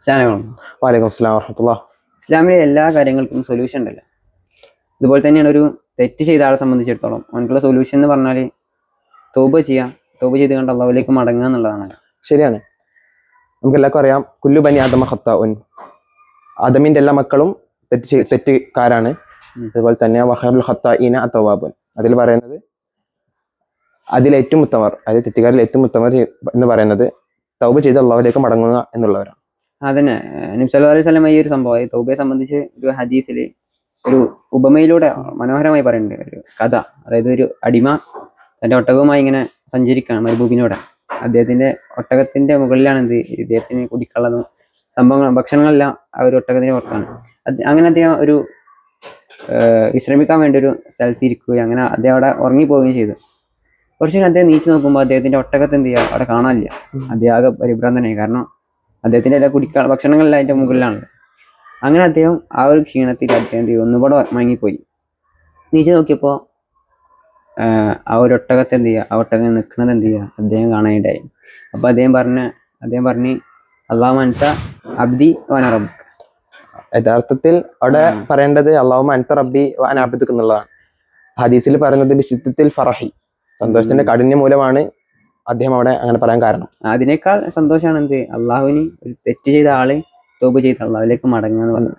Slam. വലൈക്കും അസ്സലാം വറഹ്മത്തുള്ളാഹി. ഇസ്ലാമിലെ എല്ലാ കാര്യങ്ങൾക്കും സൊല്യൂഷൻ ഉണ്ടല്ലോ. ഇതുപോലെ തന്നെയാണ് ഒരു തെറ്റ് ചെയ്ത ആളെ സംബന്ധിച്ചിടത്തോളം അവനക്കുള്ള സൊല്യൂഷൻ എന്ന് പറഞ്ഞാൽ തൗബ ചെയ്യാം. തൗബ ചെയ്ത് കണ്ട് അള്ളാഹുവിലേക്ക് മടങ്ങുക എന്നുള്ളതാണ്. ശരിയാണ്. നമുക്ക് എല്ലാവർക്കും അറിയാം, കുല്ലു ബനി ആദമ ഖത്താഉൻ, ആദമിന്റെ എല്ലാ മക്കളും തെറ്റുകാരാണ്. അതുപോലെ തന്നെ വഖൈറുൽ ഖത്താഇന അത്തവാബുൻ, അതിൽ പറയുന്നത് അതിലേറ്റവും ഉത്തമർ, അതായത് തെറ്റുകാരിൽ ഏറ്റവും ഉത്തമർ എന്ന് പറയുന്നത് തൗബ ചെയ്ത് അള്ളാഹുവിലേക്ക് മടങ്ങുക എന്നുള്ളവരാണ്. അതന്നെ നബി സല്ലല്ലാഹു അലൈഹി വസല്ലം ഈ ഒരു സംഭവം തൗബയെ സംബന്ധിച്ച് ഒരു ഹദീസിൽ ഒരു ഉപമയിലൂടെ മനോഹരമായി പറയുന്നുണ്ട്. ഒരു കഥ, അതായത് ഒരു അടിമ തന്റെ ഒട്ടകവുമായി ഇങ്ങനെ സഞ്ചരിക്കുകയാണ് മരുഭൂമിയിലൂടെ. അദ്ദേഹത്തിന്റെ ഒട്ടകത്തിന്റെ മുകളിലാണ് ഇദ്ദേഹത്തിന് കുടിക്കാനുള്ളതും സംഭവങ്ങളും ഭക്ഷണങ്ങളെല്ലാം ആ ഒരു ഒട്ടകത്തിന് പുറത്താണ്. അങ്ങനെ അദ്ദേഹം ഒരു വിശ്രമിക്കാൻ വേണ്ടി ഒരു സ്ഥലത്ത് ഇരിക്കുകയും അങ്ങനെ അദ്ദേഹം അവിടെ ഉറങ്ങിപ്പോവുകയും ചെയ്തു. കുറച്ച് അദ്ദേഹം നീച്ചു നോക്കുമ്പോൾ അദ്ദേഹത്തിന്റെ ഒട്ടകത്തെ എന്ത് ചെയ്യുക അവിടെ കാണാനില്ല. അദ്ദേഹം ആകെ പരിഭ്രാന്തനായി. കാരണം അദ്ദേഹത്തിന്റെ എല്ലാ ഭക്ഷണങ്ങളെല്ലാം അതിന്റെ മുകളിലാണ്. അങ്ങനെ അദ്ദേഹം ആ ഒരു ക്ഷീണത്തിൽ അദ്ദേഹം ഒന്നുകൂടെ മയങ്ങിപ്പോയി. നീച്ചു നോക്കിയപ്പോൾ ആ ഒരു ഒട്ടകത്തെ എന്ത് ചെയ്യുക, ആ ഒട്ടകം നിൽക്കുന്നത് എന്ത് ചെയ്യുക അദ്ദേഹം കാണാനിടയായി. അപ്പൊ അദ്ദേഹം പറഞ്ഞ് അല്ലാഹു അൻത അബ്ദി വഅന റബ്ബുക. യഥാർത്ഥത്തിൽ അവിടെ പറയേണ്ടത് അല്ലാഹുമ്മ അൻത റബ്ബി വഅന അബ്ദുക എന്നുള്ളതാണ്. ഹദീസിൽ പറയുന്നത് ബിശിദ്ദത്തിൽ ഫറഹി, സന്തോഷത്തിന്റെ കാഠിന്യം മൂലമാണ് അദ്ദേഹം അവിടെ അങ്ങനെ പറയാൻ കാരണം. അതിനേക്കാൾ സന്തോഷമാണ് എന്ത്, അള്ളാഹുവിന് ഒരു തെറ്റ് ചെയ്ത ആള് തൗബ ചെയ്ത് അള്ളാഹുവിലേക്ക് മടങ്ങുക എന്ന് പറഞ്ഞത്.